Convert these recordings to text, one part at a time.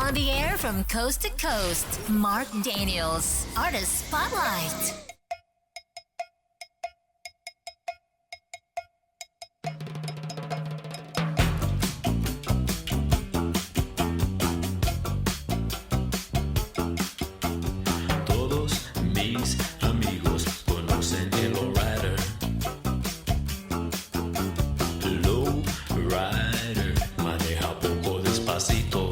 On the air from coast to coast, Mark Daniels, Artist Spotlight. Todos mis amigos conocen el Lowrider. Lowrider maneja poco despacito.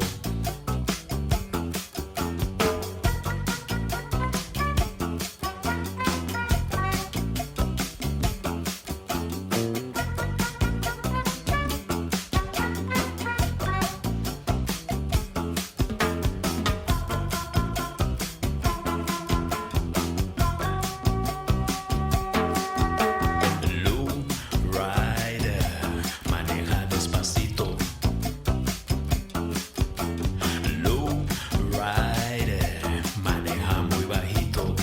Lowrider maneja despacito. Lowrider maneja muy bajito.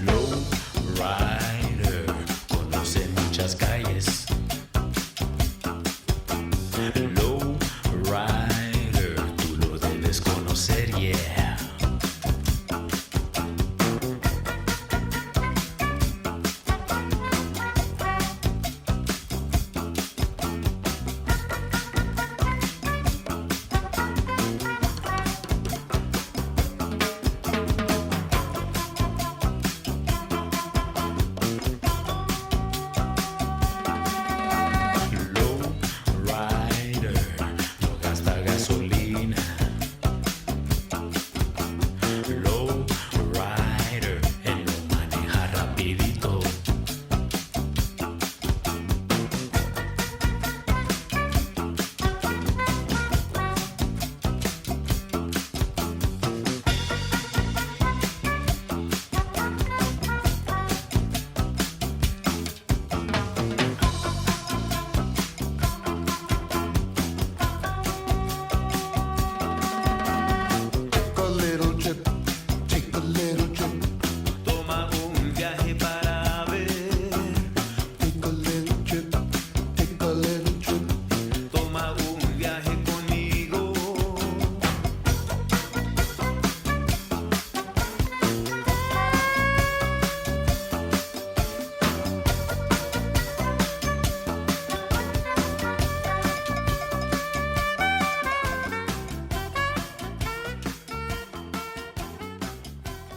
Lowrider conoce muchas calles. Lowrider, tú lo debes conocer, yeah. Lowrider no gasta gasolina. Lowrider, él lo maneja rapidito. Take a little trip, take a little trip, Toma un viaje para ver. take a little trip, take a little trip. Toma un viaje conmigo.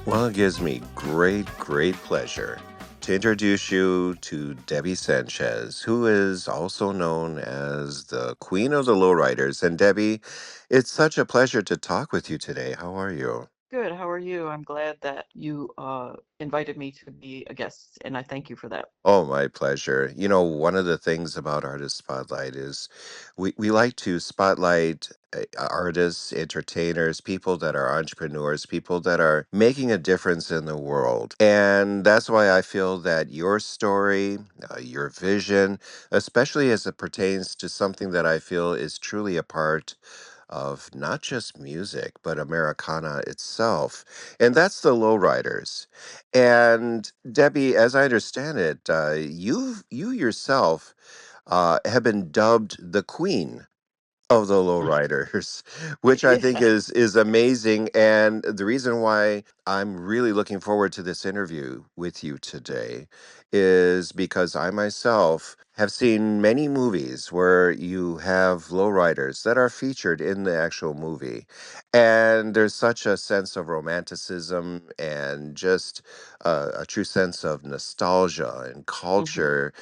Well, it gives me great pleasure to introduce you to Debbie Sanchez, who is also known as the Queen of the Lowriders. And Debbie, it's such a pleasure to talk with you today. How are you? Good. How are you? I'm glad that you invited me to be a guest, and I thank you for that. Oh, my pleasure. You know, one of the things about Artist Spotlight is we like to spotlight artists, entertainers, people that are entrepreneurs, people that are making a difference in the world. And that's why I feel that your story, your vision, especially as it pertains to something that I feel is truly a part of not just music, but Americana itself. And that's the Lowriders. And Debbie, as I understand it, you yourself have been dubbed the Queen of the Lowriders, which I think Yeah. is amazing. And the reason why I'm really looking forward to this interview with you today is because I myself have seen many movies where you have lowriders that are featured in the actual movie. And there's such a sense of romanticism and just a true sense of nostalgia and hmm culture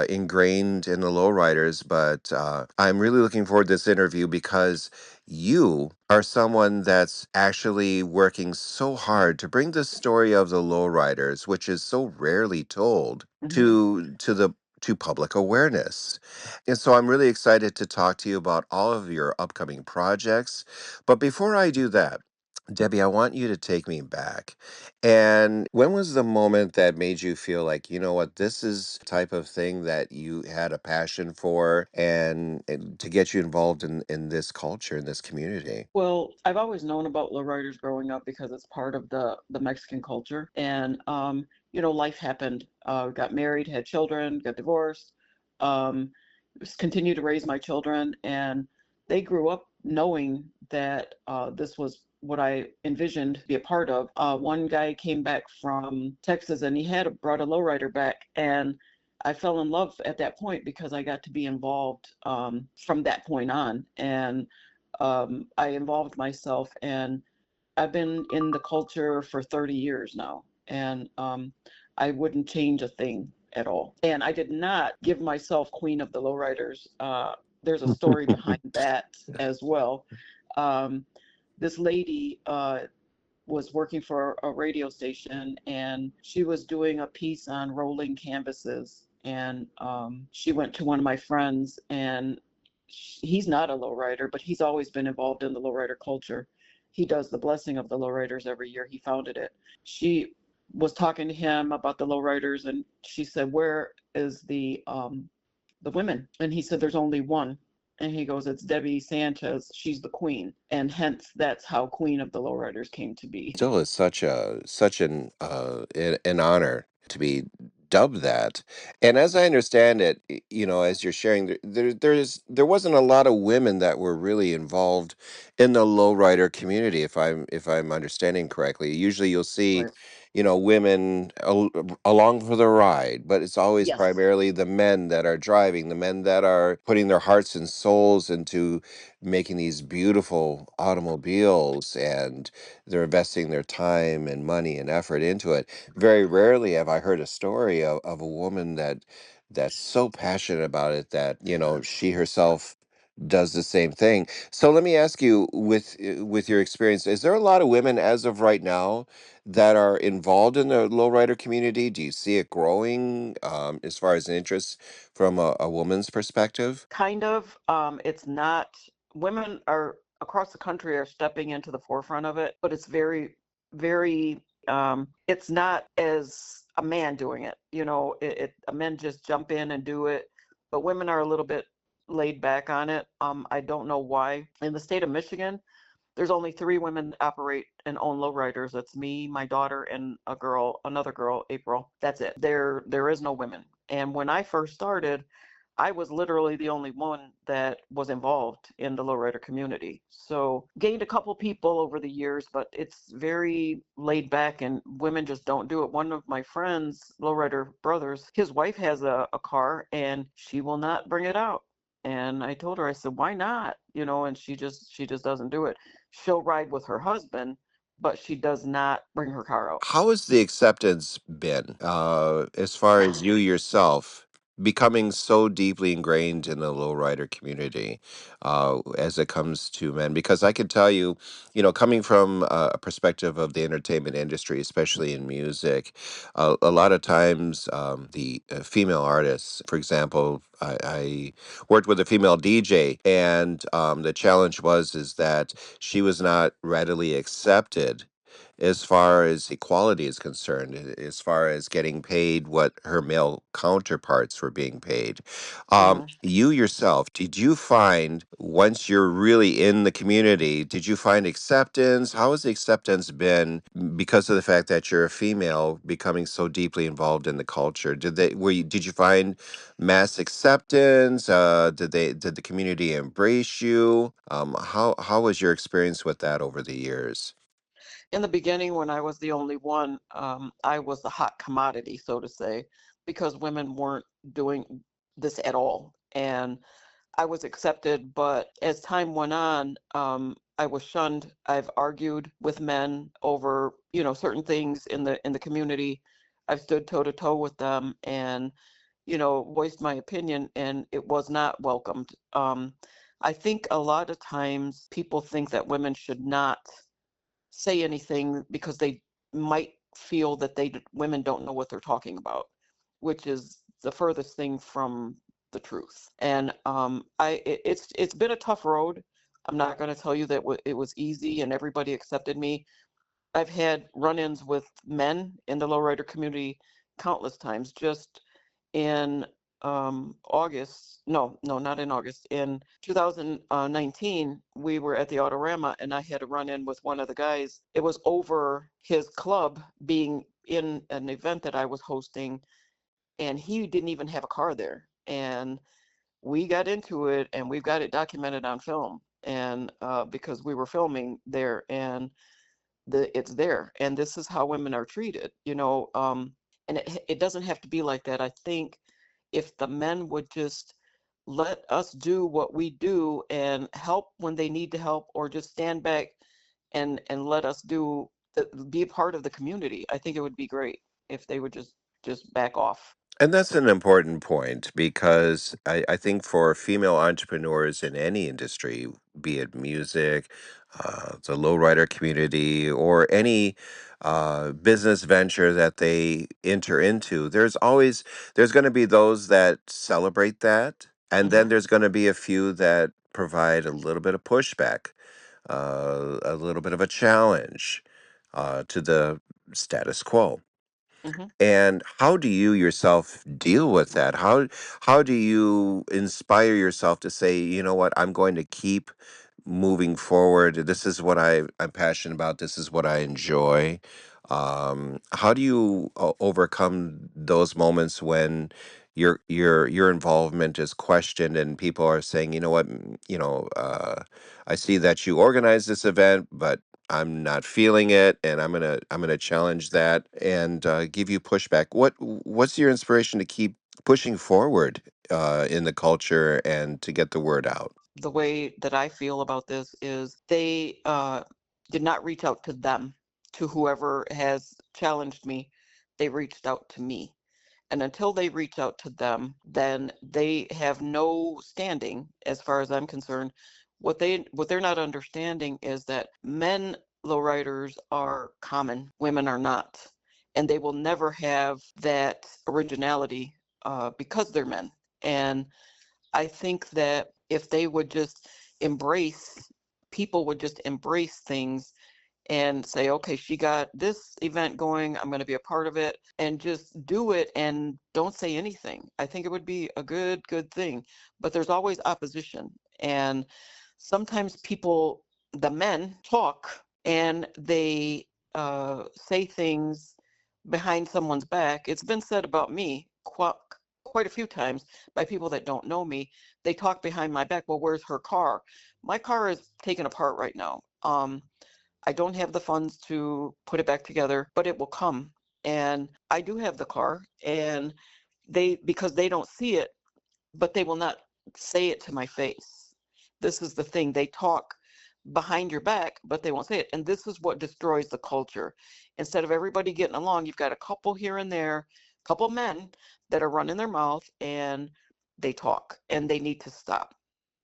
ingrained in the lowriders. But I'm really looking forward to this interview because you are someone that's actually working so hard to bring the story of the lowriders, which is so rarely told, hmm to public awareness. And so I'm really excited to talk to you about all of your upcoming projects. But before I do that, Debbie, I want you to take me back. And when was the moment that made you feel like, you know what, this is the type of thing that you had a passion for and to get you involved in this culture, in this community? Well, I've always known about lowriders growing up because it's part of the Mexican culture. And life happened. Got married, had children, got divorced, um, continued to raise my children, and they grew up knowing that this was what I envisioned to be a part of. One guy came back from Texas, and he had brought a lowrider back, and I fell in love at that point because I got to be involved from that point on. And I involved myself, and I've been in the culture for 30 years now, and I wouldn't change a thing at all. And I did not give myself Queen of the Lowriders. There's a story behind that as well. Um, this lady was working for a radio station, and she was doing a piece on rolling canvases. And she went to one of my friends, and he's not a lowrider, but he's always been involved in the lowrider culture. He does the blessing of the lowriders every year. He founded it. She was talking to him about the lowriders, and she said, "Where is the women?" And he said, "There's only one." And he goes, "It's Debbie Sanchez. She's the queen." And hence, that's how Queen of the Lowriders came to be. Still is such an honor to be dubbed that. And as I understand it, as you're sharing, there wasn't a lot of women that were really involved in the lowrider community, if I'm understanding correctly. Usually, you'll see, Right. women along for the ride, but it's always Yes. primarily the men that are driving, the men that are putting their hearts and souls into making these beautiful automobiles, and they're investing their time and money and effort into it. Very rarely have I heard a story of a woman that's so passionate about it that, she herself does the same thing. So let me ask you, with your experience, is there a lot of women as of right now that are involved in the lowrider community? Do you see it growing, as far as an interest from a woman's perspective? Kind of. It's not, women are across the country are stepping into the forefront of it, but it's very, very, it's not as a man doing it. Men just jump in and do it, but women are a little bit laid back on it. I don't know why. In the state of Michigan, there's only three women that operate and own lowriders. That's me, my daughter, and another girl, April. That's it. There is no women. And when I first started, I was literally the only one that was involved in the lowrider community. So gained a couple people over the years, but it's very laid back, and women just don't do it. One of my friends, lowrider brothers, his wife has a car, and she will not bring it out. And I told her, I said, "Why not?" And she just doesn't do it. She'll ride with her husband, but she does not bring her car out. How has the acceptance been, as far as you yourself becoming so deeply ingrained in the lowrider community, as it comes to men? Because I can tell you, coming from a perspective of the entertainment industry, especially in music, a lot of times, the female artists, for example, I worked with a female DJ, and the challenge is that she was not readily accepted as far as equality is concerned, as far as getting paid what her male counterparts were being paid. Mhm. You yourself, did you find, once you're really in the community, did you find acceptance? How has the acceptance been because of the fact that you're a female becoming so deeply involved in the culture? Did you find mass acceptance? Did the community embrace you? How was your experience with that over the years? In the beginning, when I was the only one, I was the hot commodity, so to say, because women weren't doing this at all. And I was accepted, but as time went on, I was shunned. I've argued with men over, certain things in the community. I've stood toe to toe with them, and voiced my opinion, and it was not welcomed. I think a lot of times people think that women should not say anything because they might feel that women don't know what they're talking about, which is the furthest thing from the truth. And it's been a tough road. I'm not going to tell you that it was easy and everybody accepted me. I've had run-ins with men in the lowrider community countless times. Just in August, no, not in August. In 2019, we were at the Autorama, and I had a run-in with one of the guys. It was over his club being in an event that I was hosting, and he didn't even have a car there. And we got into it, and we've got it documented on film. And because we were filming there, and it's there, and this is how women are treated, and it doesn't have to be like that. I think if the men would just let us do what we do and help when they need to help, or just stand back and let us be a part of the community, I think it would be great if they would just back off. And that's an important point because I think for female entrepreneurs in any industry, be it music, the lowrider community, or any business venture that they enter into, there's going to be those that celebrate that, and Hmm. then there's going to be a few that provide a little bit of pushback, a little bit of a challenge to the status quo. Hmm. And how do you yourself deal with that? How do you inspire yourself to say, you know what, I'm going to keep moving forward. This is what I'm passionate about. This is what I enjoy. How do you overcome those moments when your involvement is questioned and people are saying, you know what, I see that you organized this event, but I'm not feeling it, and I'm gonna challenge that and give you pushback. What's your inspiration to keep pushing forward in the culture and to get the word out? The way that I feel about this is they did not reach out to them, to whoever has challenged me. They reached out to me. And until they reach out to them, then they have no standing as far as I'm concerned. What they're not understanding is that men lowriders are common, women are not. And they will never have that originality because they're men. And I think that if they would just embrace, people would just embrace things and say, okay, she got this event going, I'm going to be a part of it, and just do it and don't say anything. I think it would be a good thing. But there's always opposition. And sometimes people, the men, talk and they say things behind someone's back. It's been said about me quite a few times by people that don't know me. They talk behind my back. Well, where's her car? My car is taken apart right now. I don't have the funds to put it back together, but it will come. And I do have the car, and because they don't see it, but they will not say it to my face. This is the thing. They talk behind your back, but they won't say it. And this is what destroys the culture. Instead of everybody getting along, you've got a couple here and there, a couple men that are running their mouth and they talk, and they need to stop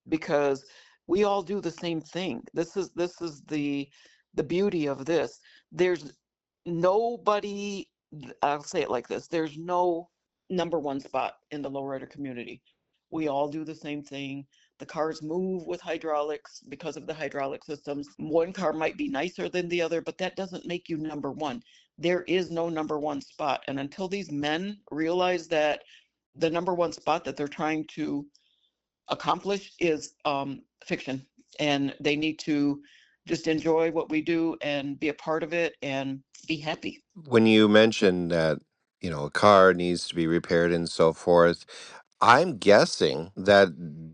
because we all do the same thing. This is the beauty of this. There's nobody, I'll say it like this, there's no number one spot in the lowrider community. We all do the same thing. The cars move with hydraulics because of the hydraulic systems. One car might be nicer than the other, but that doesn't make you number one. There is no number one spot. And until these men realize that the number one spot that they're trying to accomplish is fiction, and they need to just enjoy what we do and be a part of it and be happy. When you mentioned that, a car needs to be repaired and so forth, I'm guessing that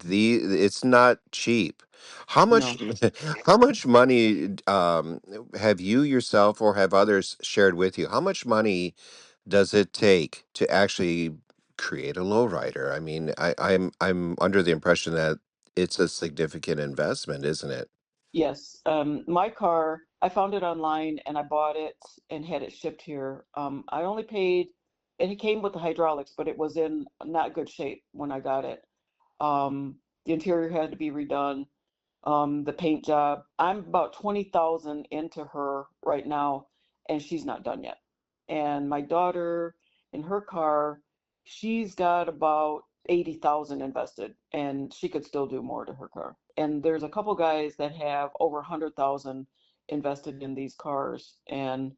it's not cheap. How much No. how much money have you yourself or have others shared with you? How much money does it take to actually create a lowrider? I mean, I'm under the impression that it's a significant investment, isn't it? Yes, my car, I found it online and I bought it and had it shipped here. I only paid, and it came with the hydraulics, but it was in not good shape when I got it. The interior had to be redone. The paint job. I'm about 20,000 into her right now, and she's not done yet. And my daughter, in her car, she's got about 80,000 invested, and she could still do more to her car. And there's a couple guys that have over 100,000 invested in these cars. And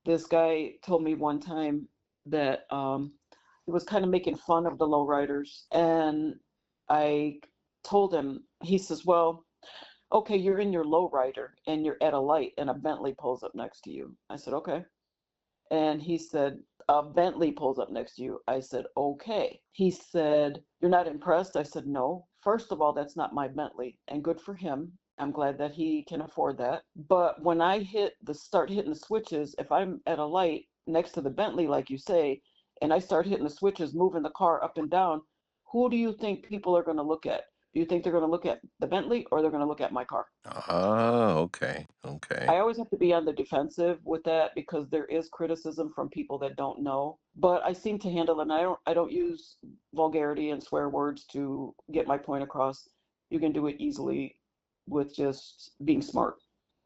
this guy told me one time that he was kind of making fun of the lowriders. And I told him, he says, well, okay, you're in your lowrider and you're at a light and a Bentley pulls up next to you. I said, okay. And he said, a Bentley pulls up next to you. I said, okay. He said, you're not impressed? I said, no. First of all, that's not my Bentley, and good for him. I'm glad that he can afford that. But when I start hitting the switches, if I'm at a light next to the Bentley, like you say, and I start hitting the switches, moving the car up and down, who do you think people are going to look at? Do you think they're going to look at the Bentley or they're going to look at my car? Okay. Okay. I always have to be on the defensive with that because there is criticism from people that don't know. But I seem to handle it. And I don't use vulgarity and swear words to get my point across. You can do it easily with just being smart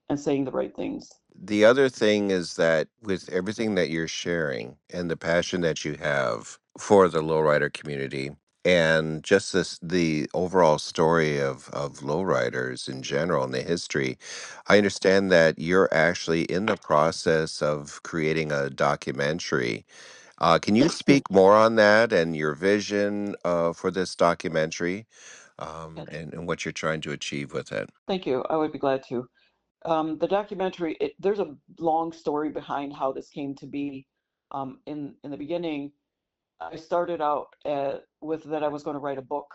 and saying the right things. The other thing is that with everything that you're sharing and the passion that you have for the lowrider community and just the overall story of lowriders in general and the history, I understand that you're actually in the process of creating a documentary. Can you speak more on that and your vision for this documentary, Yes. and what you're trying to achieve with it? Thank you. I would be glad to. The documentary, there's a long story behind how this came to be. In the beginning, I started out with that I was going to write a book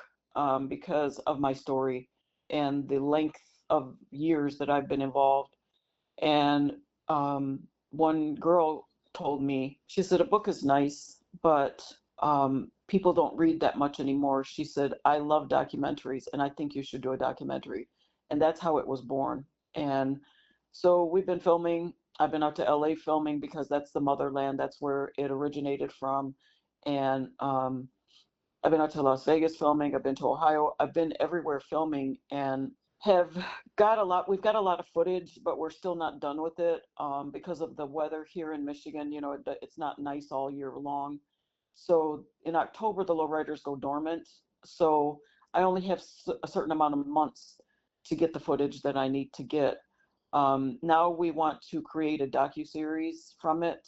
because of my story and the length of years that I've been involved. And one girl told me, she said, a book is nice, but people don't read that much anymore. She said, I love documentaries and I think you should do a documentary. And that's how it was born. And so we've been filming. I've been out to LA filming because that's the motherland. That's where it originated from. And I've been out to Las Vegas filming. I've been to Ohio. I've been everywhere filming and have we've got a lot of footage, but we're still not done with it because of the weather here in Michigan. You know, it's not nice all year long. So in October, the lowriders go dormant. So I only have a certain amount of months to get the footage that I need to get. Now we want to create a docu-series from it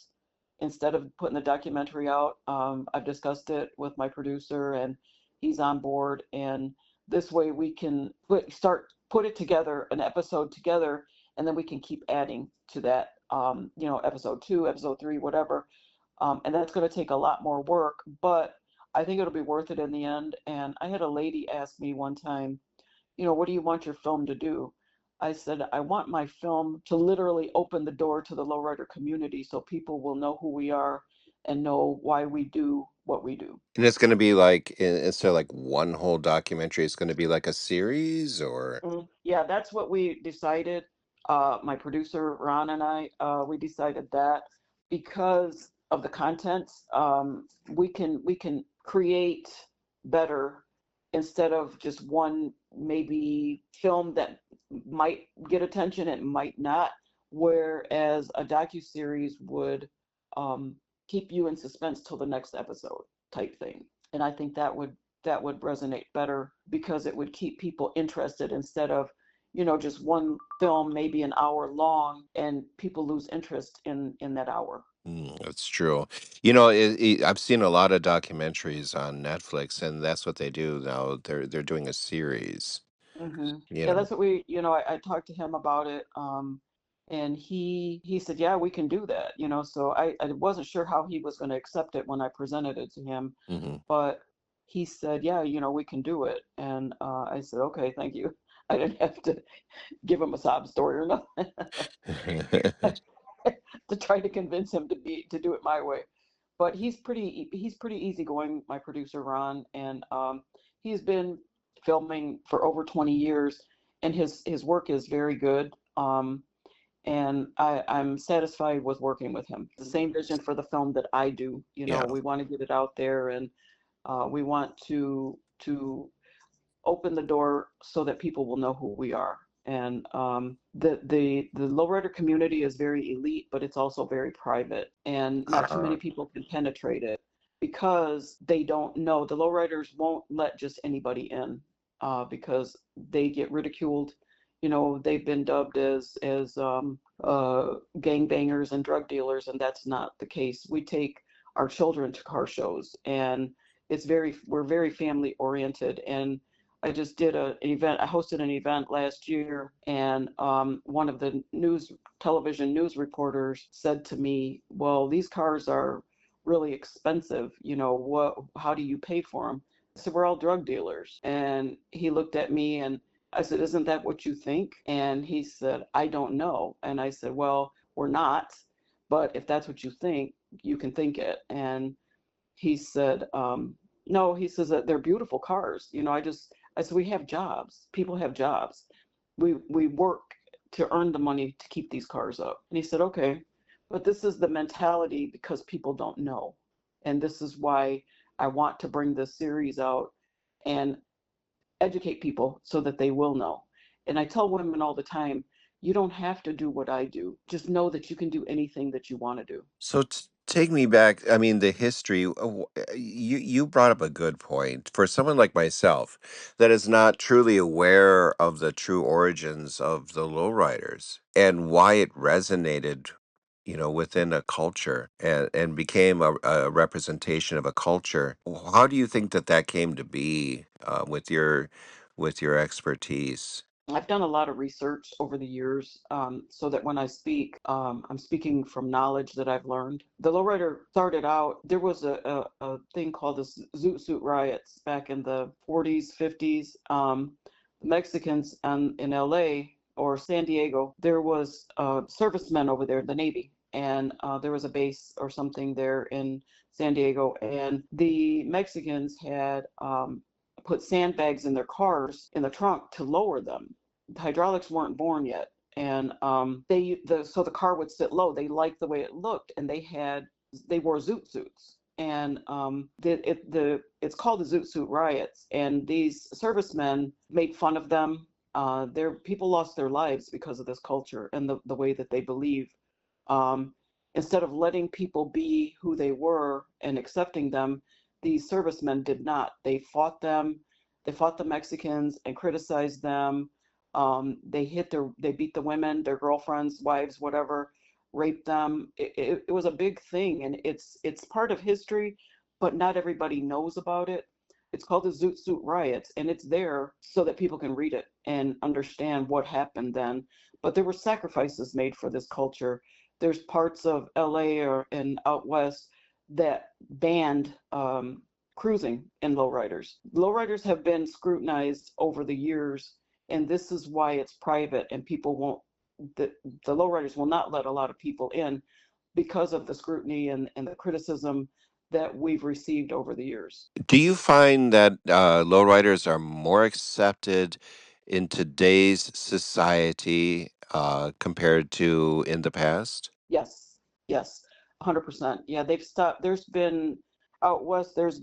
instead of putting the documentary out. I've discussed it with my producer and he's on board. And this way we can put it together, an episode together, and then we can keep adding to that, episode 2, episode 3, whatever. And that's going to take a lot more work, but I think it'll be worth it in the end. And I had a lady ask me one time, what do you want your film to do? I said, I want my film to literally open the door to the lowrider community so people will know who we are and know why we do what we do. And it's going to be like, instead of like one whole documentary, it's going to be like a series or. Yeah, that's what we decided. My producer, Ron, and I, we decided that because of the content, we can create better instead of just one maybe film that might get attention and might not. Whereas a docu-series would keep you in suspense till the next episode type thing. And I think that would resonate better because it would keep people interested instead of just one film maybe an hour long and people lose interest in that hour. That's true. I've seen a lot of documentaries on Netflix, and that's what they do now. They're doing a series. You Yeah, know. that's what I talked to him about it, and he said, yeah, we can do that, so I wasn't sure how he was going to accept it when I presented it to him, Hmm. but he said, yeah, we can do it. And I said, okay, thank you. I didn't have to give him a sob story or nothing to try to convince him to do it my way. But he's pretty easygoing, my producer Ron, and he's been filming for over 20 years, and his work is very good. And I'm satisfied with working with him. The same vision for the film that I do. Yeah. We want to get it out there, and we want to open the door so that people will know who we are. And the lowrider community is very elite, but it's also very private, and not too Uh, many people can penetrate it because they don't know. The lowriders won't let just anybody in. because they get ridiculed. They've been dubbed as gangbangers and drug dealers, and that's not the case. We take our children to car shows, and we're very family oriented. And I just did an event. I hosted an event last year, and one of the television news reporters said to me, "Well, these cars are really expensive. How do you pay for them?" I said, "We're all drug dealers." And he looked at me, and I said, "Isn't that what you think?" And he said, "I don't know." And I said, "Well, we're not, but if that's what you think, you can think it." And he said, "No," he says, that they're beautiful cars. I said, "We have jobs. People have jobs. We work to earn the money to keep these cars up." And he said, "Okay, but this is the mentality because people don't know. And this is why I want to bring this series out and educate people so that they will know." And I tell women all the time, you don't have to do what I do. Just know that you can do anything that you want to do. So take me back. I mean, the history. You brought up a good point. For someone like myself, that is not truly aware of the true origins of the lowriders and why it resonated, within a culture and became a representation of a culture. How do you think that came to be with your expertise? I've done a lot of research over the years, so that when I speak, I'm speaking from knowledge that I've learned. The lowrider started out, there was a thing called the Zoot Suit riots back in the 40s, 50s. Mexicans in LA or San Diego, there was servicemen over there, the Navy, and there was a base or something there in San Diego, and the Mexicans had put sandbags in their cars in the trunk to lower them. The hydraulics weren't born yet, and so the car would sit low. They liked the way it looked, and they wore zoot suits. And it's called the Zoot Suit Riots, and these servicemen made fun of them. Their people lost their lives because of this culture and the way that they believe. Um, Instead of letting people be who they were and accepting them, these servicemen did not. They fought them. They fought the Mexicans and criticized them. They beat the women, their girlfriends, wives, whatever, raped them. It was a big thing, and it's part of history, but not everybody knows about it. It's called the Zoot Suit Riots, and it's there so that people can read it and understand what happened then. But there were sacrifices made for this culture. There's parts of LA and out west that banned cruising in lowriders. Lowriders have been scrutinized over the years, and this is why it's private, and people won't, the lowriders will not let a lot of people in because of the scrutiny and the criticism that we've received over the years. Do you find that lowriders are more accepted in today's society compared to in the past? Yes, yes, 100%. Yeah, they've stopped. There's been out west. They've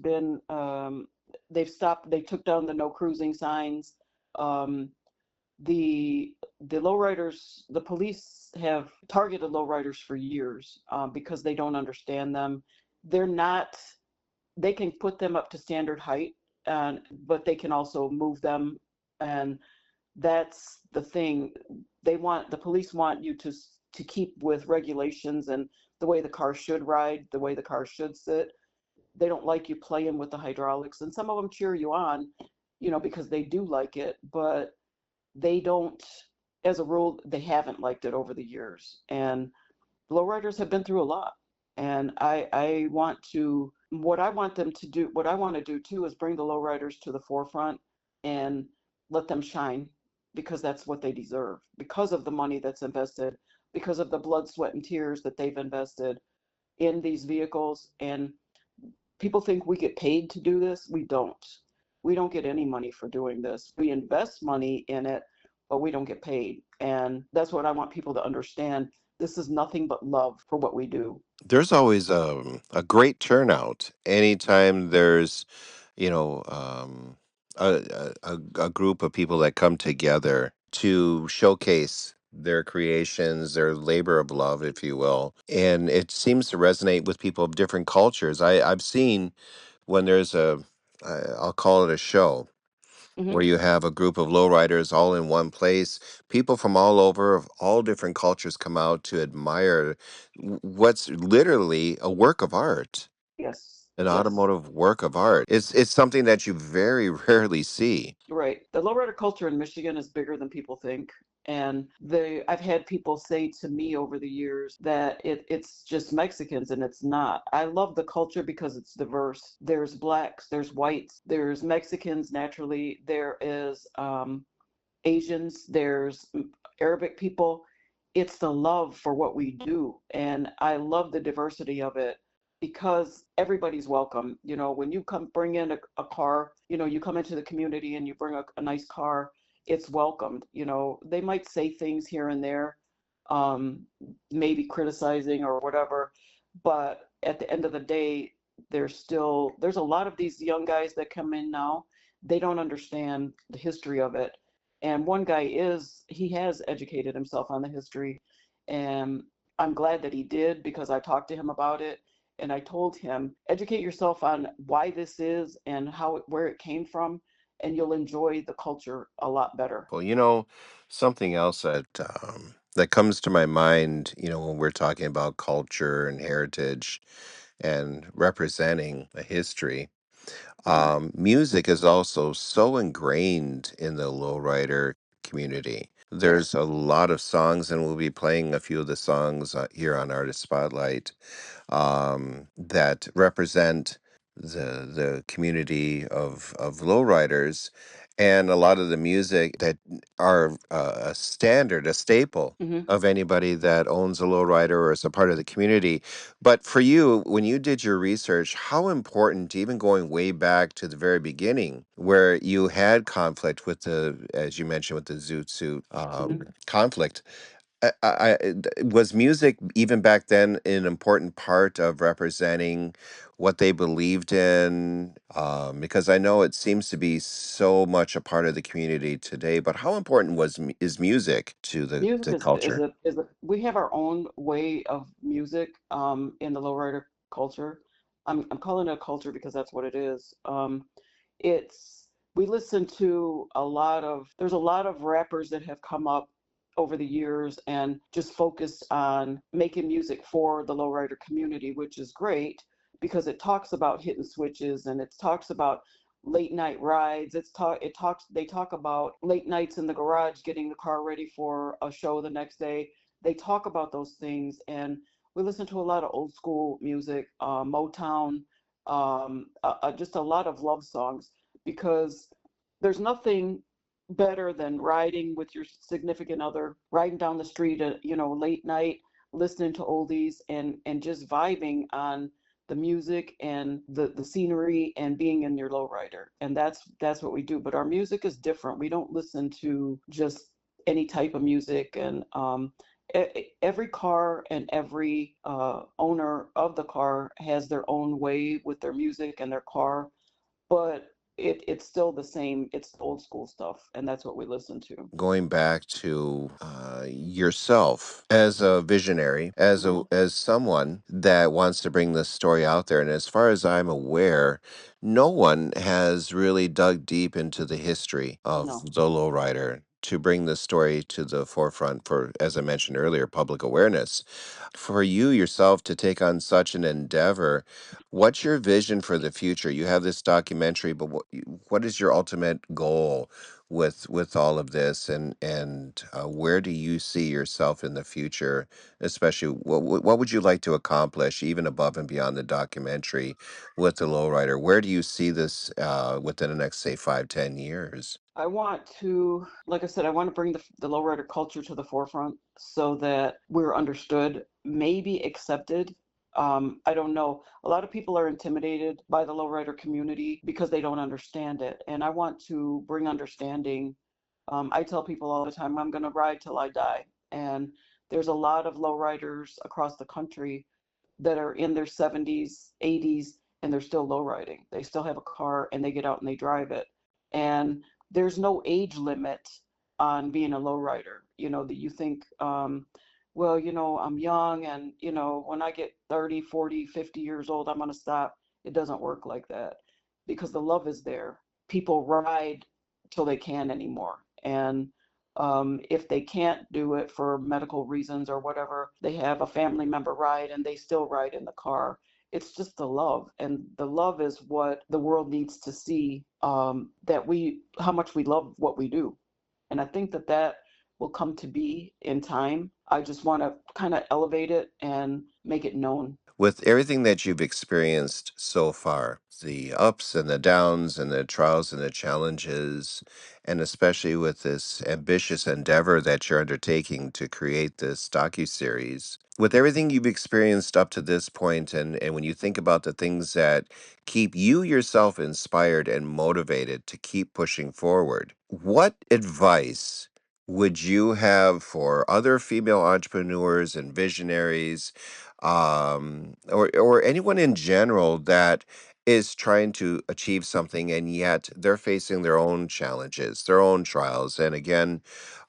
stopped. They took down the no cruising signs. Um, the lowriders, the police have targeted lowriders for years because they don't understand them. They're not. They can put them up to standard height, and but they can also move them, and that's the thing. The police want you to keep with regulations and the way the car should ride, the way the car should sit. They don't like you playing with the hydraulics, and some of them cheer you on, because they do like it, but they don't, as a rule, they haven't liked it over the years. And lowriders have been through a lot. And what I want them to do, what I want to do too, is bring the lowriders to the forefront and let them shine, because that's what they deserve, because of the money that's invested, because of the blood, sweat, and tears that they've invested in these vehicles. And people think we get paid to do this. We don't. We don't get any money for doing this. We invest money in it, but we don't get paid. And that's what I want people to understand. This is nothing but love for what we do. There's always a great turnout anytime there's, you know, um, a group of people that come together to showcase their creations, their labor of love, if you will. And it seems to resonate with people of different cultures. I've seen when there's I'll call it a show, Hmm. where you have a group of lowriders all in one place. People from all over, of all different cultures, come out to admire what's literally a work of art, Yes, an yes. automotive work of art. It's something that you very rarely see. Right. The lowrider culture in Michigan is bigger than people think. And I've had people say to me over the years that it's just Mexicans, and it's not. I love the culture because it's diverse. There's blacks, there's whites, there's Mexicans naturally, there is Asians, there's Arabic people. It's the love for what we do. And I love the diversity of it because everybody's welcome. When you come bring in a car, you come into the community and you bring a nice car, it's welcomed. They might say things here and there, um, maybe criticizing or whatever, but at the end of the day, there's a lot of these young guys that come in now. They don't understand the history of it, and one guy he has educated himself on the history, and I'm glad that he did because I talked to him about it, and I told him, educate yourself on why this is and where it came from, and you'll enjoy the culture a lot better. Well, something else that comes to my mind, when we're talking about culture and heritage and representing a history. Mhm. Music is also so ingrained in the lowrider community. There's Yes. a lot of songs, and we'll be playing a few of the songs here on Artist Spotlight that represent the community of lowriders, and a lot of the music that are a standard, a staple Hmm. of anybody that owns a lowrider or is a part of the community. But for you, when you did your research, how important, even going way back to the very beginning, where you had conflict with as you mentioned, with the Zoot Suit Hmm. conflict, was music even back then an important part of representing what they believed in? Because I know it seems to be so much a part of the community today. But how important is music to Music the culture? we have our own way of music in the lowrider culture. I'm calling it a culture because that's what it is. It's we listen to there's a lot of rappers that have come up over the years and just focused on making music for the lowrider community, which is great because it talks about hitting switches, and it talks about late night rides. They talk about late nights in the garage getting the car ready for a show the next day. They talk about those things, and we listen to a lot of old school music, Motown, just a lot of love songs, because there's nothing better than riding with your significant other, riding down the street at, late night, listening to oldies and just vibing on the music and the scenery and being in your lowrider. And that's what we do. But our music is different. We don't listen to just any type of music. And every car and every owner of the car has their own way with their music and their car, but it's still the same. It's old school stuff, and that's what we listen to. Going back to yourself as a visionary, Hmm. as someone that wants to bring this story out there, and as far as I'm aware, no one has really dug deep into the history of No. the lowrider to bring this story to the forefront for, as I mentioned earlier, public awareness. For you yourself to take on such an endeavor, what's your vision for the future? You have this documentary, but what is your ultimate goal with all of this, and where do you see yourself in the future? Especially, what would you like to accomplish, even above and beyond the documentary, with the lowrider? Where do you see this within the next, say, 5, 10 years? I want to, like I said, I want to bring the lowrider culture to the forefront so that we're understood, maybe accepted. I don't know. A lot of people are intimidated by the lowrider community because they don't understand it. And I want to bring understanding. I tell people all the time, I'm going to ride till I die. And there's a lot of lowriders across the country that are in their 70s, 80s, and they're still low riding. They still have a car and they get out and they drive it. And there's no age limit on being a low rider. That you think, well, I'm young, and, when I get 30, 40, 50 years old, I'm going to stop. It doesn't work like that because the love is there. People ride till they can anymore. And if they can't do it for medical reasons or whatever, they have a family member ride and they still ride in the car. It's just the love, and the love is what the world needs to see, that how much we love what we do. And I think that that will come to be in time. I just want to kind of elevate it and make it known. With everything that you've experienced so far, the ups and the downs and the trials and the challenges, and especially with this ambitious endeavor that you're undertaking to create this docuseries, with everything you've experienced up to this point, and when you think about the things that keep you yourself inspired and motivated to keep pushing forward, what advice would you have for other female entrepreneurs and visionaries, or anyone in general that is trying to achieve something and yet they're facing their own challenges, their own trials? And again,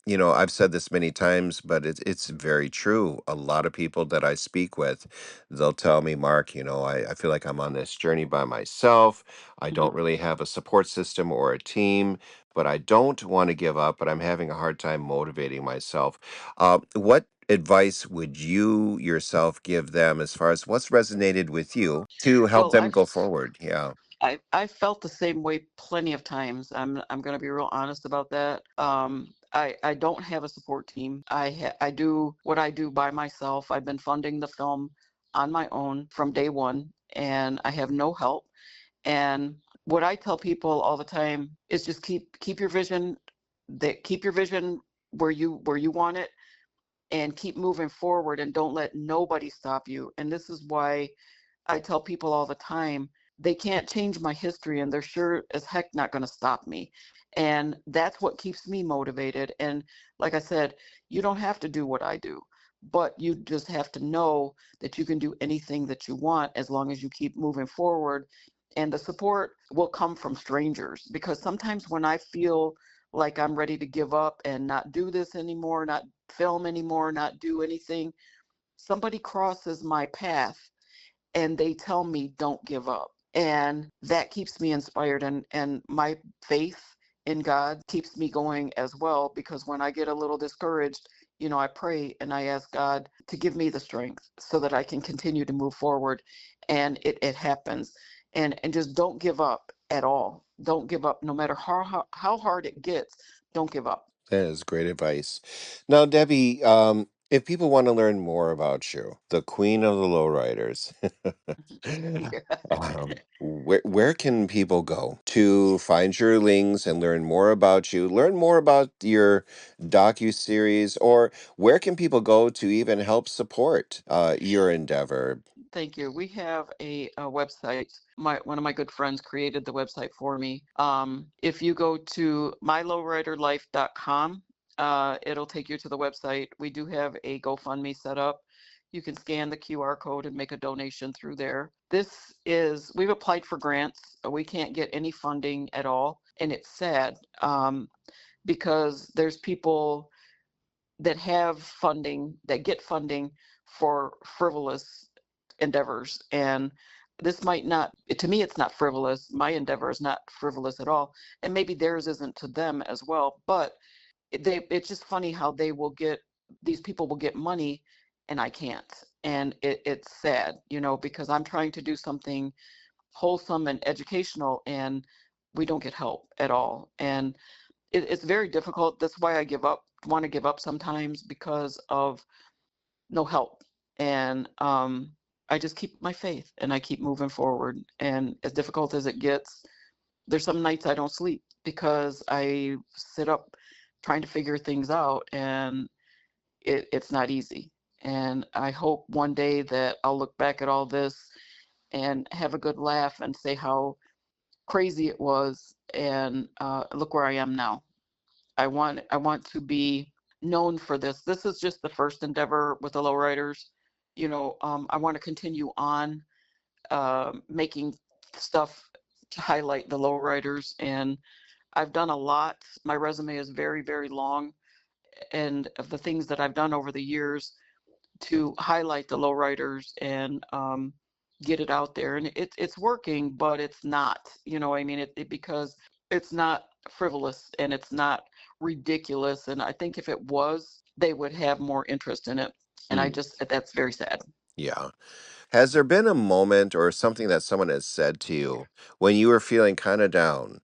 I've said this many times, but it's very true. A lot of people that I speak with, they'll tell me, Mark, I feel like I'm on this journey by myself. I Mhm. don't really have a support system or a team, but I don't want to give up, but I'm having a hard time motivating myself. What advice would you yourself give them as far as what's resonated with you to help Well, them go forward? Yeah. I felt the same way plenty of times. I'm going to be real honest about that. I don't have a support team. I do what I do by myself. I've been funding the film on my own from day one, and I have no help. And what I tell people all the time is just keep your vision, that keep your vision where you want it, and keep moving forward, and don't let nobody stop you. And this is why I tell people all the time, they can't change my history, and they're sure as heck not going to stop me. And that's what keeps me motivated. And like I said, you don't have to do what I do, but you just have to know that you can do anything that you want as long as you keep moving forward. And the support will come from strangers, because sometimes when I feel like I'm ready to give up and not do this anymore, not film anymore, not do anything, somebody crosses my path and they tell me don't give up, and that keeps me inspired, and my faith in God keeps me going as well, because when I get a little discouraged, I pray and I ask God to give me the strength so that I can continue to move forward, and it happens. And just don't give up at all. Don't give up, no matter how hard it gets. Don't give up. That is great advice. Now, Debbie, if people want to learn more about you, the Queen of the Lowriders, where can people go to find your links and learn more about you, learn more about your docu-series, or where can people go to even help support your endeavor? Thank you. We have a website. One of my good friends created the website for me. If you go to mylowriderlife.com, it'll take you to the website. We do have a GoFundMe set up. You can scan the QR code and make a donation through there. We've applied for grants. We can't get any funding at all. And it's sad, because there's people that have funding, that get funding for frivolous endeavors. And this might not, to me, it's not frivolous. My endeavor is not frivolous at all. And maybe theirs isn't to them as well. But it's just funny how these people will get money and I can't. And it's sad, because I'm trying to do something wholesome and educational, and we don't get help at all. And it's very difficult. That's why want to give up sometimes, because of no help. And I just keep my faith and I keep moving forward. And as difficult as it gets, there's some nights I don't sleep because I sit up trying to figure things out, and it's not easy. And I hope one day that I'll look back at all this and have a good laugh and say how crazy it was, and look where I am now. I want to be known for this. This is just the first endeavor with the Lowriders. I want to continue on making stuff to highlight the Lowriders, and I've done a lot. My resume is very, very long, and of the things that I've done over the years to highlight the Lowriders and get it out there, and it's working, but it's not. I mean, because it's not frivolous and it's not ridiculous. And I think if it was, they would have more interest in it. And Mm, that's very sad. yeah. Has there been a moment or something that someone has said to you when you were feeling kind of down?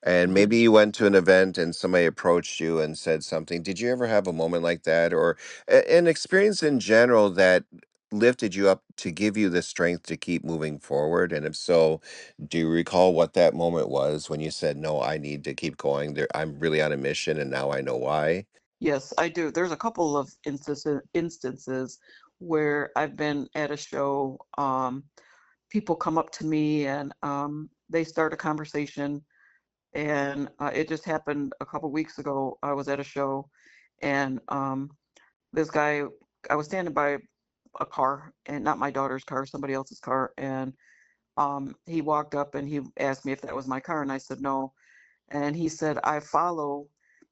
And Hmm. maybe you went to an event and somebody approached you and said something. Did you ever have a moment like that, or an experience in general that lifted you up to give you the strength to keep moving forward? And if so, do you recall what that moment was when you said, "No, I need to keep going. There, I'm really on a mission, and now I know why." Yes, I do. There's a couple of instances where I've been at a show. People come up to me and they start a conversation. And it just happened a couple weeks ago. I was at a show, and this guy, I was standing by a car, and not my daughter's car, somebody else's car, and he walked up and he asked me if that was my car, and I said no. And he said, I follow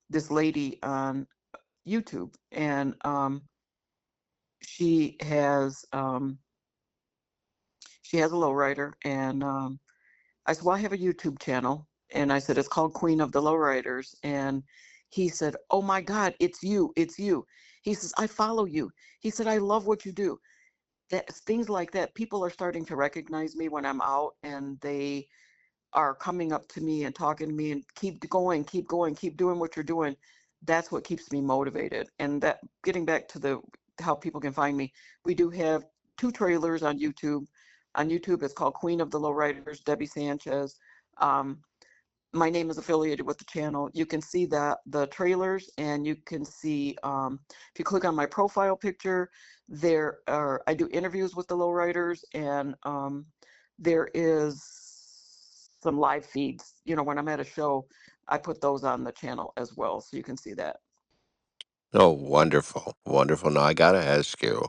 this lady on YouTube, and she has um, she has a lowrider, and I said, well, I have a YouTube channel. And I said, it's called Queen of the Lowriders. And he said, oh my God, it's you. It's you. He says, I follow you. He said, I love what you do. That things like that. People are starting to recognize me when I'm out, and they are coming up to me and talking to me and keep going, keep doing what you're doing. That's what keeps me motivated. And that, getting back to the how people can find me, we do have two trailers on YouTube. On YouTube, it's called Queen of the Lowriders, Debbie Sanchez. Um, my name is affiliated with the channel. You can see that the trailers, and you can see if you click on my profile picture, there are I do interviews with the lowriders, and there is some live feeds. You know, when I'm at a show, I put those on the channel as well, so you can see that. Oh, wonderful, wonderful. Now I gotta ask you,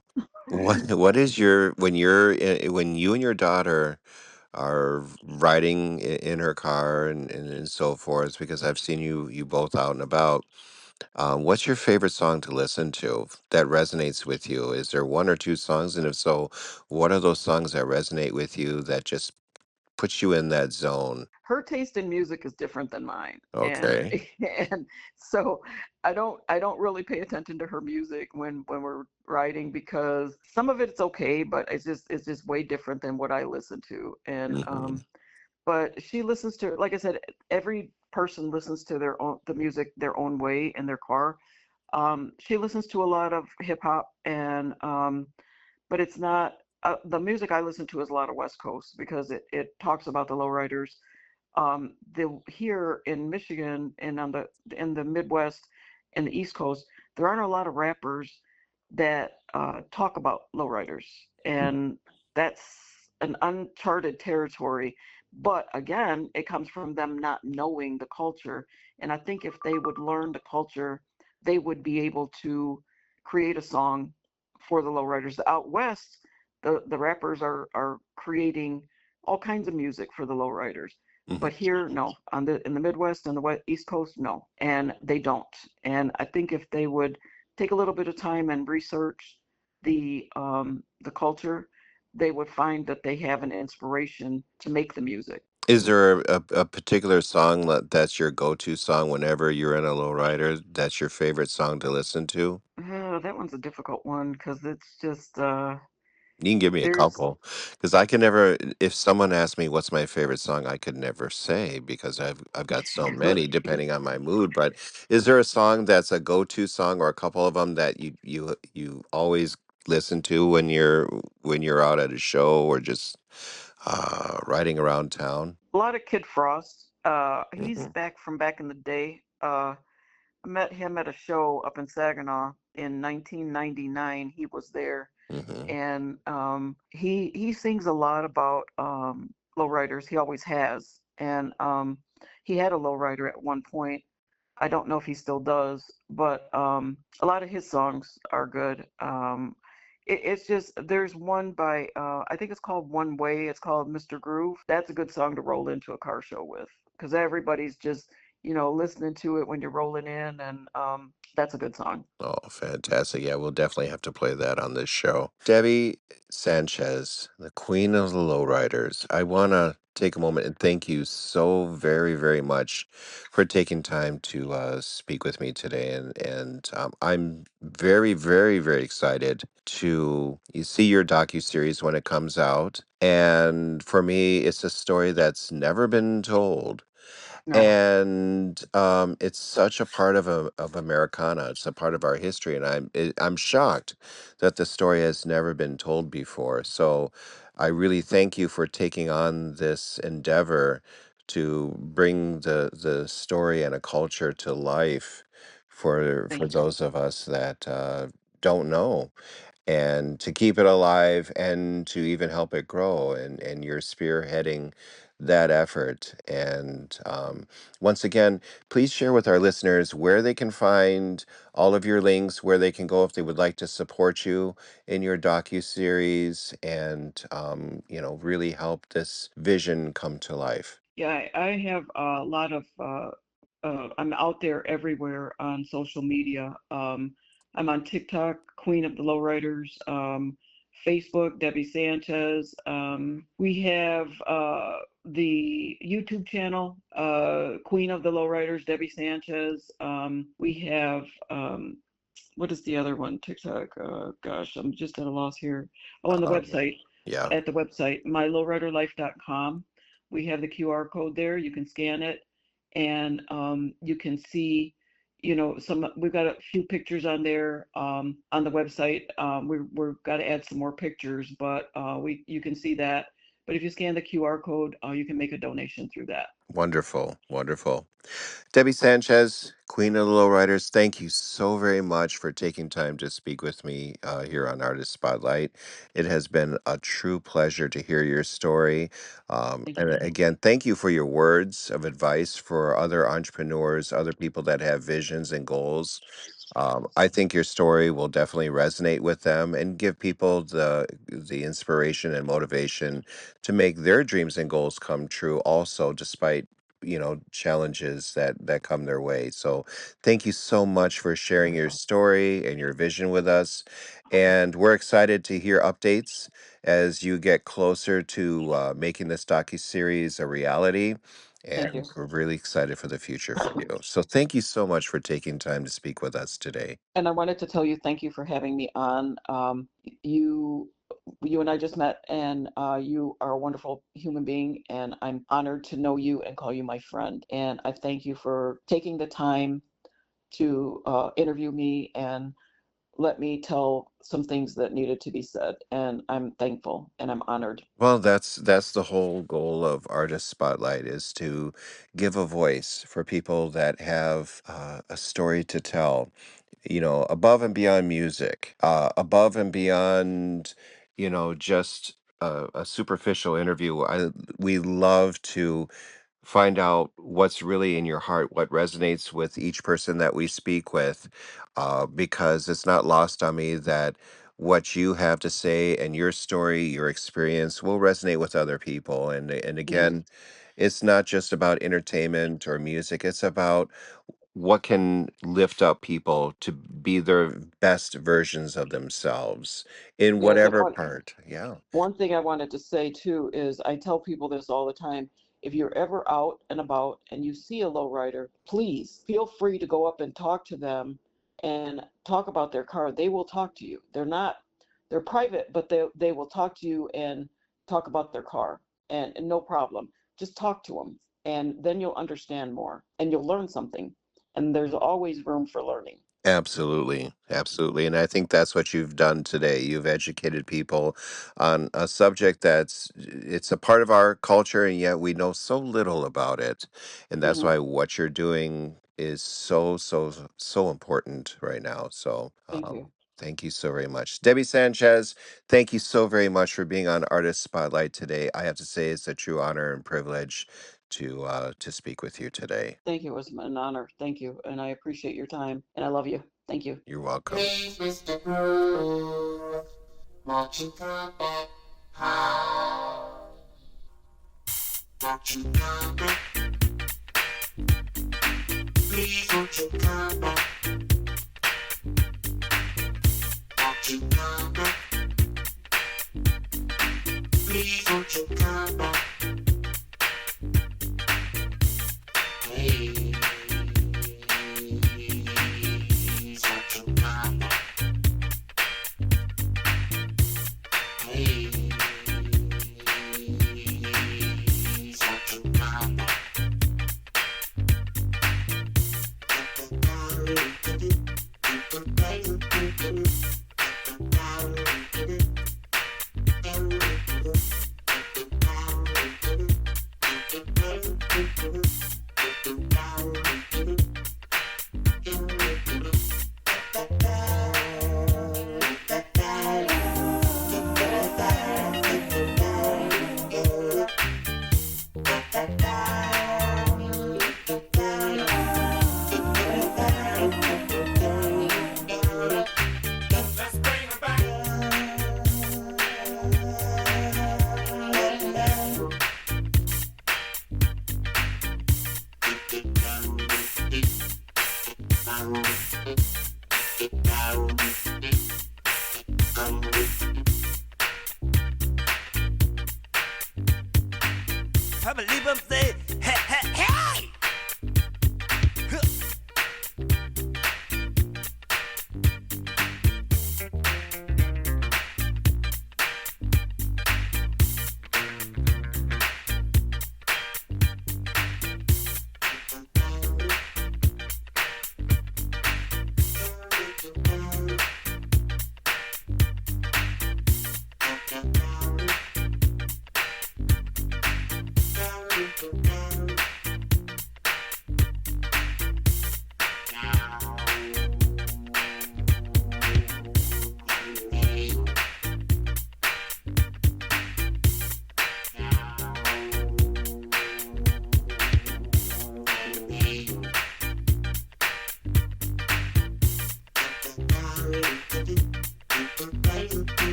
what is your when you and your daughter are riding in her car and so forth, because I've seen you both out and about. What's your favorite song to listen to that resonates with you? Is there one or two songs? And if so, what are those songs that resonate with you that just puts you in that zone? Her taste in music is different than mine, and Okay. and so I don't really pay attention to her music when we're writing, because some of it's okay, but it's just way different than what I listen to. And Hmm. but she listens to, like I said, every person listens to the music their own way in their car. She listens to a lot of hip hop, and but it's not the music I listen to is a lot of West Coast, because it talks about the lowriders. Here in Michigan and in the Midwest and the East Coast, there aren't a lot of rappers that talk about lowriders, and that's an uncharted territory. But again, it comes from them not knowing the culture, and I think if they would learn the culture, they would be able to create a song for the lowriders. Out west, the rappers are creating all kinds of music for the lowriders, Hmm. but here, no. In the Midwest and the East Coast, no, and they don't. And I think if they would take a little bit of time and research the culture, they would find that they have an inspiration to make the music. Is there a particular song that's your go-to song whenever you're in a lowrider? That's your favorite song to listen to? That one's a difficult one, because it's just You can give me a there's couple, because I can never. If someone asks me what's my favorite song, I could never say because I've got so many really depending on my mood. But is there a song that's a go-to song, or a couple of them that you always listen to when you're out at a show or just riding around town? a lot of Kid Frost. He's Hmm. back from back in the day. I met him at a show up in Saginaw in 1999. He was there, Hmm. and he sings a lot about lowriders. He always has, and he had a lowrider at one point. I don't know if he still does, but a lot of his songs are good. It's just there's one by I think it's called One Way. It's called Mr. Groove. That's a good song to roll into a car show with, because everybody's just listening to it when you're rolling in, and That's a good song. Oh, fantastic. Yeah, we'll definitely have to play that on this show. Debbie Sanchez, the Queen of the Lowriders. I want to take a moment and thank you so very, very much for taking time to speak with me today. And I'm very, very, very excited to see your docuseries when it comes out. And for me, it's a story that's never been told, No, and it's such a part of Americana. It's a part of our history, and I'm shocked that the story has never been told before. So, I really thank you for taking on this endeavor to bring the story and a culture to life for thank you. those of us that don't know, and to keep it alive and to even help it grow, and you're spearheading that effort. And once again, please share with our listeners where they can find all of your links, where they can go if they would like to support you in your docu-series, and really help this vision come to life. Yeah, I have a lot of I'm out there everywhere on social media. I'm on TikTok, Queen of the Lowriders, Facebook, Debbie Sanchez. We have the YouTube channel, Queen of the Lowriders, Debbie Sanchez. We have what is the other one? TikTok. Gosh, I'm just at a loss here. Oh, on the um, website, yeah. at the website, mylowriderlife.com. We have the QR code there. You can scan it, and you can see, some. We've got a few pictures on there on the website. We're got to add some more pictures, but you can see that. But if you scan the QR code, you can make a donation through that. Wonderful, wonderful. Debbie Sanchez, Queen of the Lowriders, thank you so very much for taking time to speak with me here on Artist Spotlight. It has been a true pleasure to hear your story. Thank And you. again, thank you for your words of advice for other entrepreneurs, other people that have visions and goals. I think your story will definitely resonate with them and give people the inspiration and motivation to make their dreams and goals come true also, despite challenges that come their way. So thank you so much for sharing your story and your vision with us, and we're excited to hear updates as you get closer to making this docu-series a reality, Thank and you. we're really excited for the future for you. So thank you so much for taking time to speak with us today. And I wanted to tell you thank you for having me on. You you and I just met, and you are a wonderful human being, and I'm honored to know you and call you my friend. And I thank you for taking the time to interview me and let me tell some things that needed to be said. And I'm thankful and I'm honored. Well, that's the whole goal of Artist Spotlight, is to give a voice for people that have a story to tell, above and beyond music, above and beyond, just a superficial interview. We love to find out what's really in your heart, what resonates with each person that we speak with, because it's not lost on me that what you have to say and your story, your experience will resonate with other people. And Mhm. again, it's not just about entertainment or music, it's about what can lift up people to be their best versions of themselves in Yes, and whatever part. Yeah. one thing I wanted to say too is I tell people this all the time. If you're ever out and about and you see a lowrider, please feel free to go up and talk to them and talk about their car. They will talk to you. They're private, but they will talk to you and talk about their car, and no problem. Just talk to them, and then you'll understand more and you'll learn something. And there's always room for learning. Absolutely. Absolutely. And I think that's what you've done today. You've educated people on a subject it's a part of our culture, and yet we know so little about it. And that's Hmm. why what you're doing is so, so, so important right now. So, Thank you. thank you so very much. Debbie Sanchez, thank you so very much for being on Artist Spotlight today. I have to say it's a true honor and privilege to speak with you today. Thank you. It was an honor. Thank you. And I appreciate your time. And I love you. Thank you. You're welcome. Please, Mr. Groove, won't you come back home? Won't you come back? Please, won't you come back? you come back? Please won't you come back? Please won't you come back? Please won't you come back? I believe I'm saying, hey, hey, hey!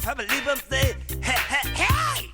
I believe I'm saying, hey, hey, hey!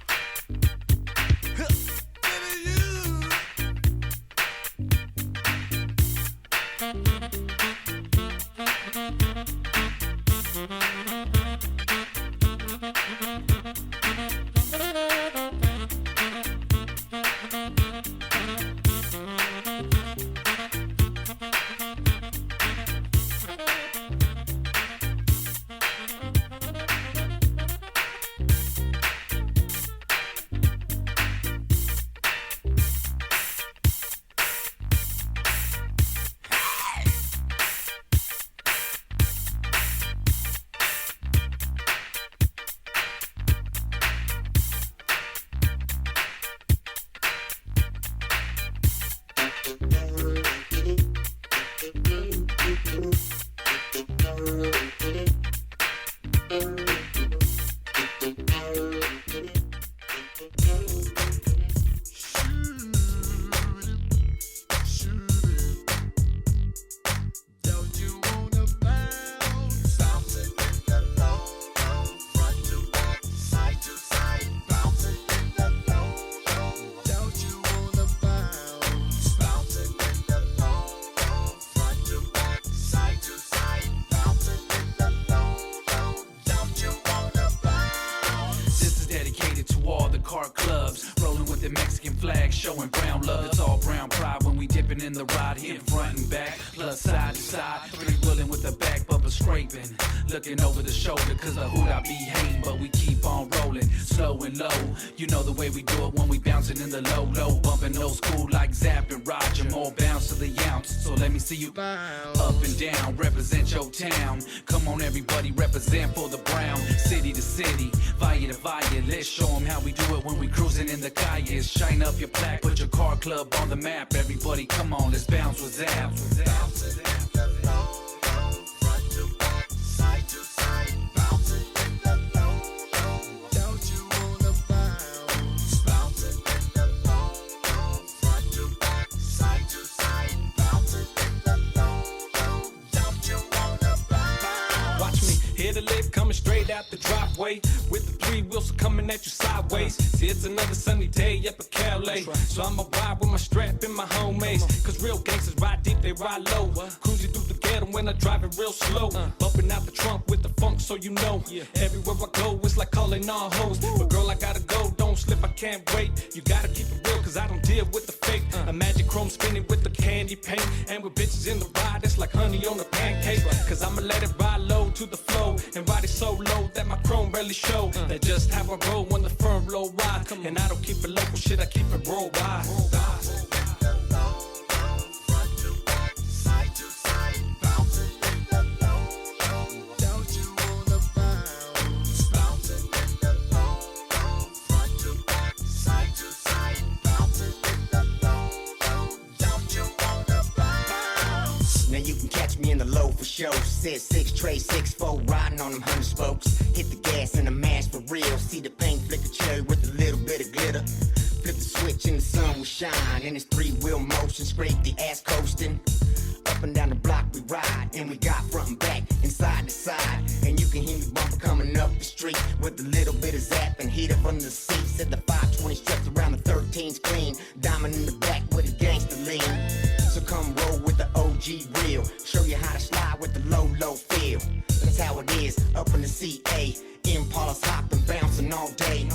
showing brown love. It's all brown pride when we dipping in the ride, hitting front and back, plus side to side. Three-wheeling with the back bumper scraping, looking over the shoulder, cause the hood I be hating, but we keep on rolling, slow and low. You know the way we do it when we bouncing in the low, low, bumping old school like Zapp and Roger. More bounce to the ounce, so let me see you up and down, represent your town. Come on everybody, represent for the brown. City to city, via to via, let's show them how we do it when we cruising in the calles. Shine up your plaque, put your car club on the map. Everybody come on, let's bounce with Zapp. Hear the lift coming straight out the driveway, with the three wheels coming at you sideways. See, it's another sunny day up at Calais, so I'ma ride with my strap and my homies. Cause real gangsters ride deep, they ride low. Cruising through the ghetto when I drive it real slow. Bumping out the trunk with the funk, so you know. Everywhere I go, it's like calling all hoes. But girl, I gotta go, don't slip, I can't wait. You gotta keep it real, cause I don't deal with the fake. A magic chrome spinning with the candy paint, and with bitches in the ride, it's like honey on a pancake. Cause I'ma let it ride low to the flow, and ride it so low that my chrome barely show. That's just how I roll when the firm low ride. And I don't keep it local shit, I keep it worldwide. Now you can catch me in the low for show. Said 6 tray, 6'4", riding on them 100 spokes. Hit the gas and the mash for real. See the paint flicker cherry with a little bit of glitter. Flip the switch and the sun will shine. And it's 3-wheel motion, scrape the ass coasting. Up and down the block we ride, and we got front and back and side to side. And you can hear me bumper coming up the street with a little bit of zap and heat up under the seat. Said the 520 strapped around the 13's clean. Diamond in the back with a gangster lean. So come roll with the OG reel. Show you how to slide with the low, low feel. That's how it is up in the CA. Impala's hopping, bouncing all day.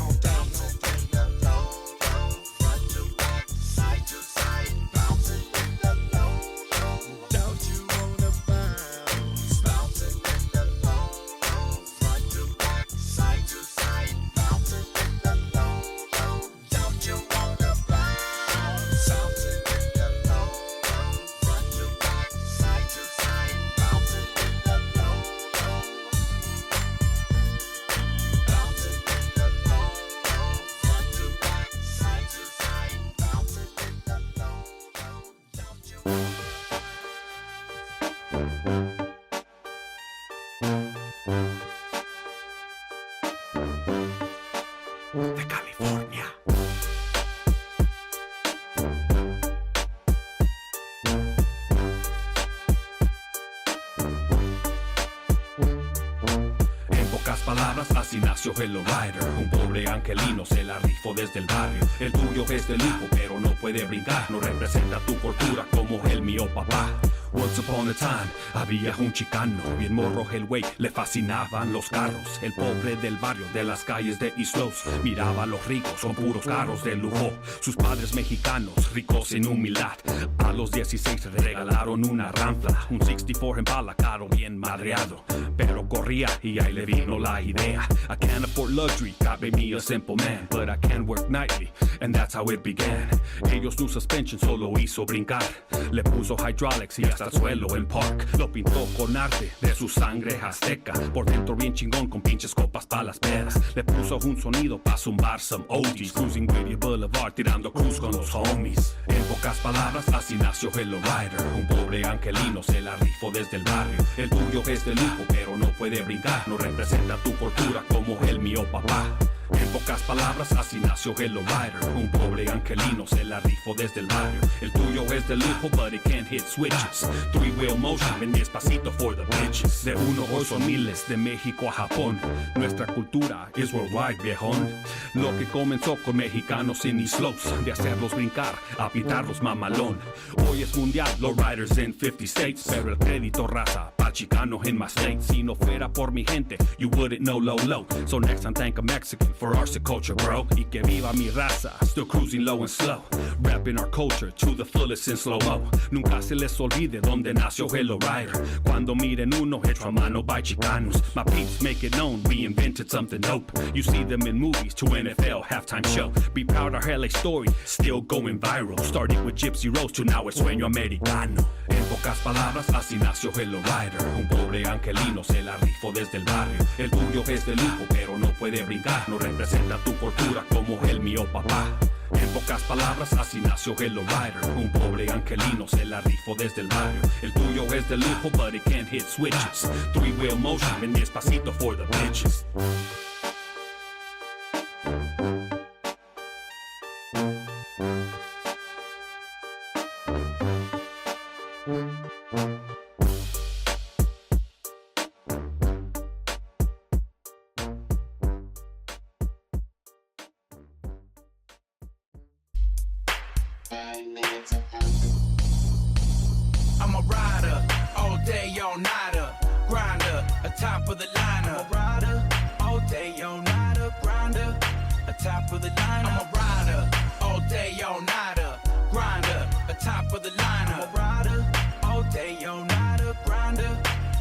De California. En pocas palabras, así nació el Lowrider. Un pobre angelino se la rifó desde el barrio. El tuyo es del hijo, pero no puede brincar. No representa tu cultura como el mío papá. Once upon a time, había un chicano, bien morro el güey, le fascinaban los carros. El pobre del barrio, de las calles de East Los, miraba a los ricos, son puros carros de lujo. Sus padres mexicanos, ricos sin humildad, a los 16 le regalaron una ranfla. Un 64 Impala caro, bien madreado, pero corría y ahí le vino la idea. I can't afford luxury, got me a simple man, but I can work nightly, and that's how it began. Ellos su suspension solo hizo brincar, le puso hydraulics y hasta al suelo en park. Lo pintó con arte de su sangre azteca, por dentro bien chingón con pinches copas pa' las pedas. Le puso un sonido pa' zumbar some OGs, cruising Whittier Boulevard tirando cruz con los homies. En pocas palabras así nació el Lowrider. Un pobre angelino se la rifó desde el barrio. El tuyo es del hijo pero no puede brincar, no representa tu cultura como el mío papá. En pocas palabras, así nació el Lowrider. Un pobre angelino se la rifó desde el barrio. El tuyo es del hijo, but it can't hit switches. 3-wheel motion, ven despacito for the bitches. De uno hoy son miles, de México a Japón. Nuestra cultura es worldwide, viejón. Lo que comenzó con mexicanos en East Los, de hacerlos brincar, a pitarlos mamalón. Hoy es mundial, Lowriders en 50 states, pero el crédito raza, pa'l Chicano in my state. Si no fuera por mi gente, you wouldn't know Low. So next time thank a Mexican for our culture, bro. Y que viva mi raza, still cruising low and slow. Rapping our culture to the fullest in slow-mo. Nunca se les olvide donde nació el Lowrider. Cuando miren uno hecho a mano by Chicanos. My peeps make it known, we invented something dope. You see them in movies to NFL halftime show. Be proud our LA story, still going viral. Starting with Gypsy Rose to now it's sueño americano. En pocas palabras, así nació el Lowrider. Un pobre angelino se la rifó desde el barrio. El tuyo es de lujo, pero no puede brincar. No representa tu cultura como el mío papá. En pocas palabras, así nació el Lowrider. Un pobre angelino se la rifó desde el barrio. El tuyo es de lujo, but it can't hit switches. Three-wheel motion and despacito for the bitches. I'm a rider, all day, all nighter, grinder, atop of the liner. I'm a rider, all day, all nighter, grinder, atop of the liner. I'm a rider, all day, all nighter, grinder, atop of the liner. I'm a rider, all day, all nighter, grinder,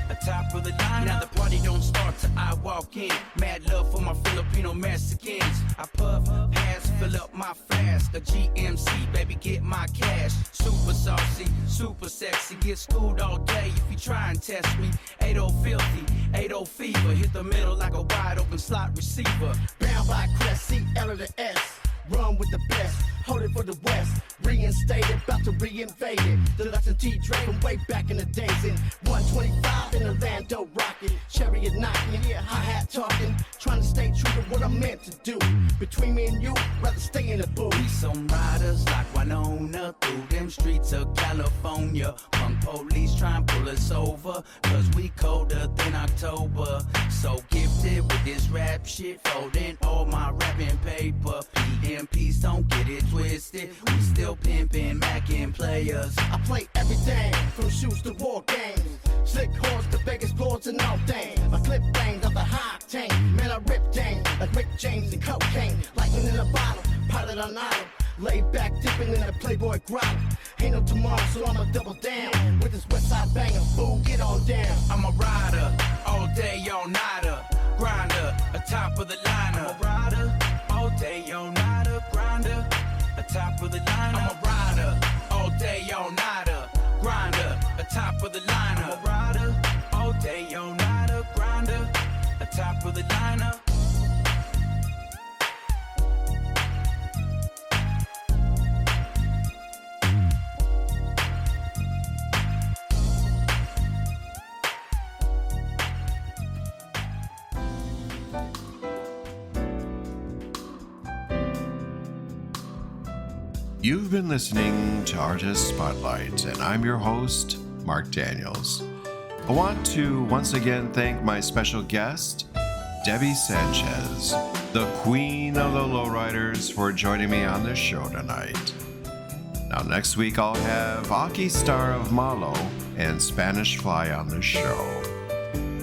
atop of the liner. Now the party don't start till I walk in. Mad love for my Filipino Mexicans. I puff, pass, fill up my flask. A GMC, baby, get my cash. Super saucy, super sexy. Get schooled all day if you try and test me. 80 filthy, 80 fever. Hit the middle like a wide open slot receiver. Bound by crest, C-L to the S. Run with the best, hold it for the West. Reinstated, about to reinvade it. Deluxe and T-Dre from way back in the days. In 125 in Orlando rocking. Chariot knocking, hi-hat talking. Trying to stay true to what I'm meant to do. Between me and you, rather stay in the booth. We some riders like Winona through them streets of California. Punk police try and pull us over, cause we colder than October. So gifted with this rap shit, folding all my rapping paper. PMPs don't get it twisted. We still pimpin', mackin' players. I play everything, from shoes to war games. Slick horse to Vegas boards and all things. My clip bangs off the high tank. Man, I rip things like Rick James and cocaine. Lightning in a bottle, pilot on auto. Lay back, dipping in a Playboy grotto. Ain't no tomorrow, so I'ma double down. With this west side banger, fool, get on down. I'm a rider, all day, all nighter. Grinder, atop of the liner. I'm a rider, all day, all nighter. Grinder, atop of the liner. I'm a rider, all day, all nighter. Grinder, atop of the liner. I'm a rider, all day, all nighter. Grinder, atop of the liner. You've been listening to Artist Spotlight, and I'm your host, Mark Daniels. I want to once again thank my special guest, Debbie Sanchez, the Queen of the Lowriders, for joining me on the show tonight. Now, next week I'll have Aki Star of Malo and Spanish Fly on the show.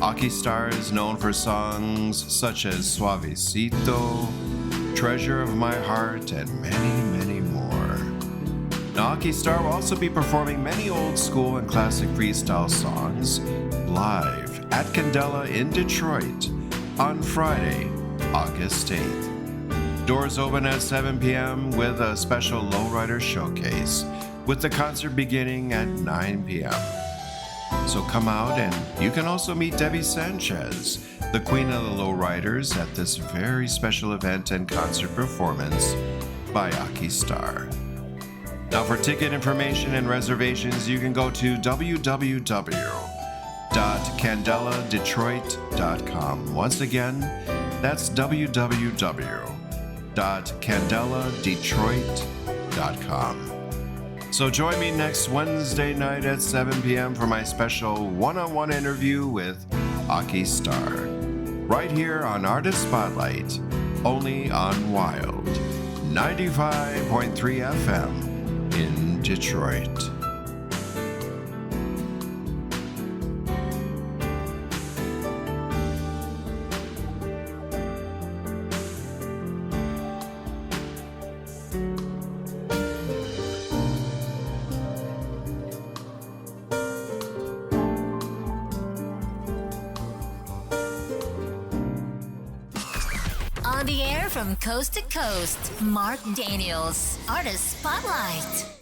Aki Star is known for songs such as Suavecito, Treasure of My Heart, and many, many more. Now, Aki Star will also be performing many old school and classic freestyle songs live at Candela in Detroit on Friday, August 8th. Doors open at 7 p.m. with a special Lowrider showcase, with the concert beginning at 9 p.m. So come out, and you can also meet Debbie Sanchez, the Queen of the Lowriders, at this very special event and concert performance by Aki Star. Now, for ticket information and reservations, you can go to www.candeladetroit.com. Once again, that's www.candeladetroit.com. So join me next Wednesday night at 7 p.m. for my special one-on-one interview with Aki Star, right here on Artist Spotlight, only on Wild 95.3 FM in Detroit. the air from coast to coast. Mark Daniels, Artist Spotlight.